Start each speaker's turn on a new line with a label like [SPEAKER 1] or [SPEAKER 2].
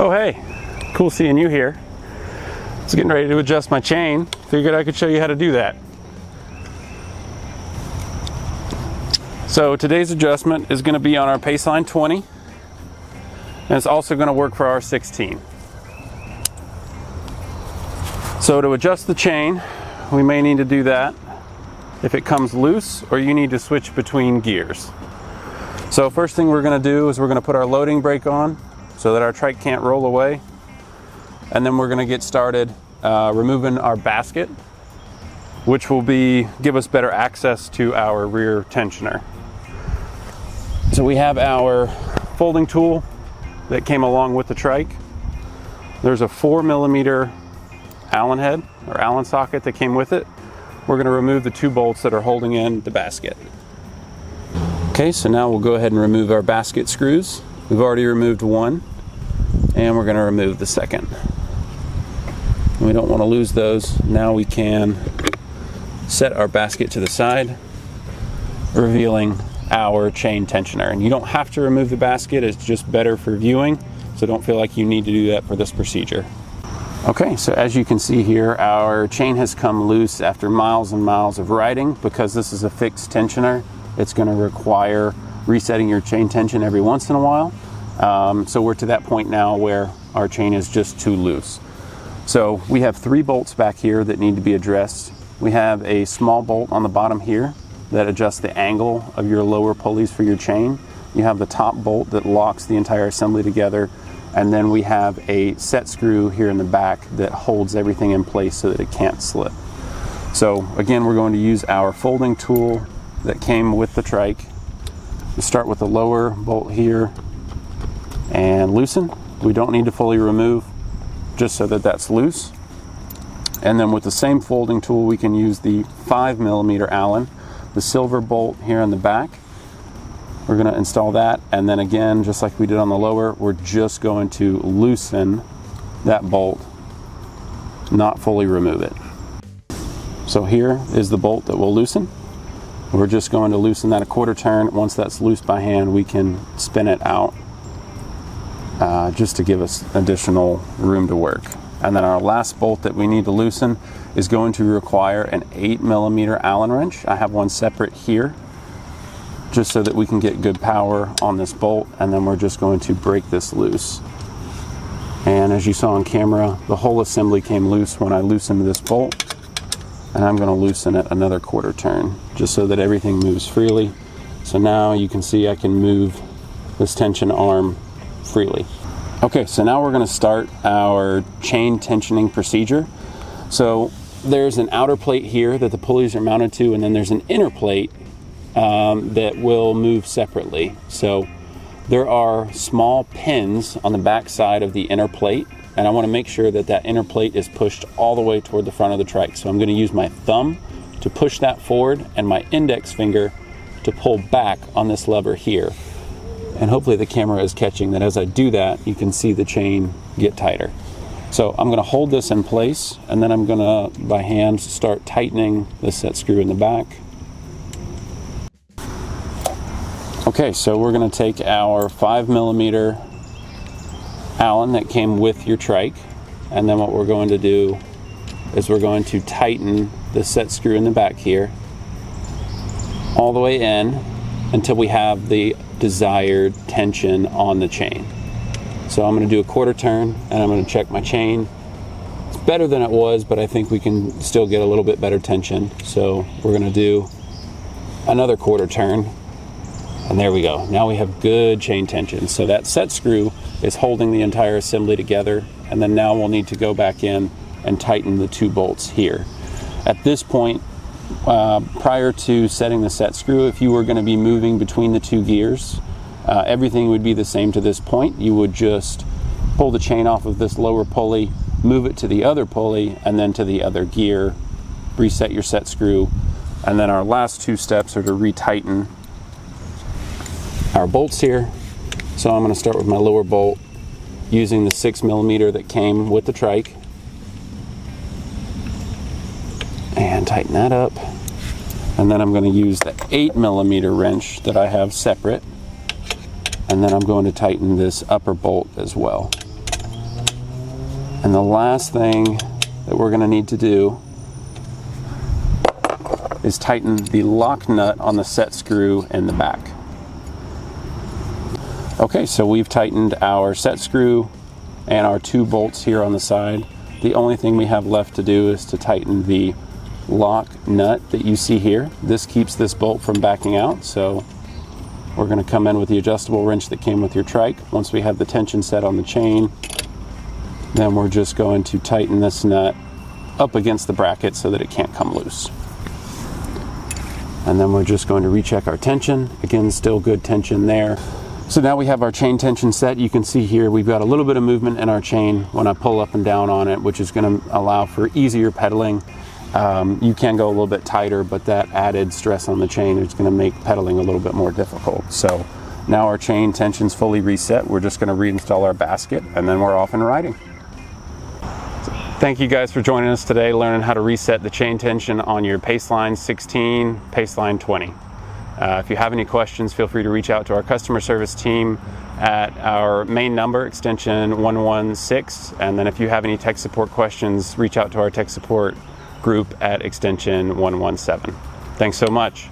[SPEAKER 1] Oh hey, cool seeing you here. I was getting ready to adjust my chain. Figured I could show you how to do that. So today's adjustment is going to be on our Paceline 20, and it's also going to work for our 16. So to adjust the chain, we may need to do that if it comes loose or you need to switch between gears. So first thing we're going to do is we're going to put our loading brake on so that our trike can't roll away. And then we're going to get started removing our basket, which will give us better access to our rear tensioner. So we have our folding tool that came along with the trike. There's a 4mm Allen head or Allen socket that came with it. We're going to remove the 2 bolts that are holding in the basket. Okay, so now we'll go ahead and remove our basket screws. We've already removed one, and we're going to remove the second. We don't want to lose those. Now we can set our basket to the side, revealing our chain tensioner. And you don't have to remove the basket, it's just better for viewing, so don't feel like you need to do that for this procedure. Okay, so as you can see here, our chain has come loose after miles and miles of riding. Because this is a fixed tensioner, it's going to require resetting your chain tension every once in a while. So we're to that point now where our chain is just too loose. So we have 3 bolts back here that need to be addressed. We have a small bolt on the bottom here that adjusts the angle of your lower pulleys for your chain. You have the top bolt that locks the entire assembly together. And then we have a set screw here in the back that holds everything in place so that it can't slip. So again, we're going to use our folding tool that came with the trike. We start with the lower bolt here and loosen. We don't need to fully remove, just so that that's loose. And then with the same folding tool, we can use the 5mm Allen, the silver bolt here in the back. We're going to install that, and then again, just like we did on the lower, we're just going to loosen that bolt, not fully remove it. So here is the bolt that we'll loosen. We're just going to loosen that a 1/4 turn. Once that's loose by hand, we can spin it out just to give us additional room to work. And then our last bolt that we need to loosen is going to require an 8mm Allen wrench. I have one separate here, just so that we can get good power on this bolt, and then we're just going to break this loose. And as you saw on camera, the whole assembly came loose when I loosened this bolt, and I'm going to loosen it another 1/4 turn, just so that everything moves freely. So now you can see I can move this tension arm freely. Okay, so now we're going to start our chain tensioning procedure. So there's an outer plate here that the pulleys are mounted to, and then there's an inner plate that will move separately. So there are small pins on the back side of the inner plate, and I want to make sure that that inner plate is pushed all the way toward the front of the trike. So I'm going to use my thumb to push that forward and my index finger to pull back on this lever here. And hopefully the camera is catching that as I do that, you can see the chain get tighter. So I'm going to hold this in place, and then I'm going to, by hand, start tightening the set screw in the back. Okay, so we're going to take our 5mm Allen that came with your trike, and then what we're going to do is we're going to tighten the set screw in the back here all the way in until we have the desired tension on the chain. So I'm going to do a 1/4 turn, and I'm going to check my chain. It's better than it was, but I think we can still get a little bit better tension. So we're going to do another 1/4 turn. And there we go. Now we have good chain tension. So that set screw is holding the entire assembly together. And then now we'll need to go back in and tighten the 2 bolts here. At this point, prior to setting the set screw, if you were going to be moving between the 2 gears, everything would be the same to this point. You would just pull the chain off of this lower pulley, move it to the other pulley, and then to the other gear, reset your set screw. And then our last 2 steps are to retighten our bolts here. So I'm going to start with my lower bolt using the 6mm that came with the trike, and tighten that up. And then I'm going to use the 8mm wrench that I have separate, and then I'm going to tighten this upper bolt as well. And the last thing that we're going to need to do is tighten the lock nut on the set screw in the back. Okay, so we've tightened our set screw and our 2 bolts here on the side. The only thing we have left to do is to tighten the lock nut that you see here. This keeps this bolt from backing out, so we're going to come in with the adjustable wrench that came with your trike. Once we have the tension set on the chain, then we're just going to tighten this nut up against the bracket so that it can't come loose. And then we're just going to recheck our tension. Again, still good tension there. So now we have our chain tension set. You can see here we've got a little bit of movement in our chain when I pull up and down on it, which is going to allow for easier pedaling. You can go a little bit tighter, but that added stress on the chain is going to make pedaling a little bit more difficult. So now our chain tension's fully reset. We're just going to reinstall our basket, and then we're off and riding. Thank you guys for joining us today, learning how to reset the chain tension on your Paceline 16, Paceline 20. If you have any questions, feel free to reach out to our customer service team at our main number, extension 116. And then if you have any tech support questions, reach out to our tech support group at extension 117. Thanks so much.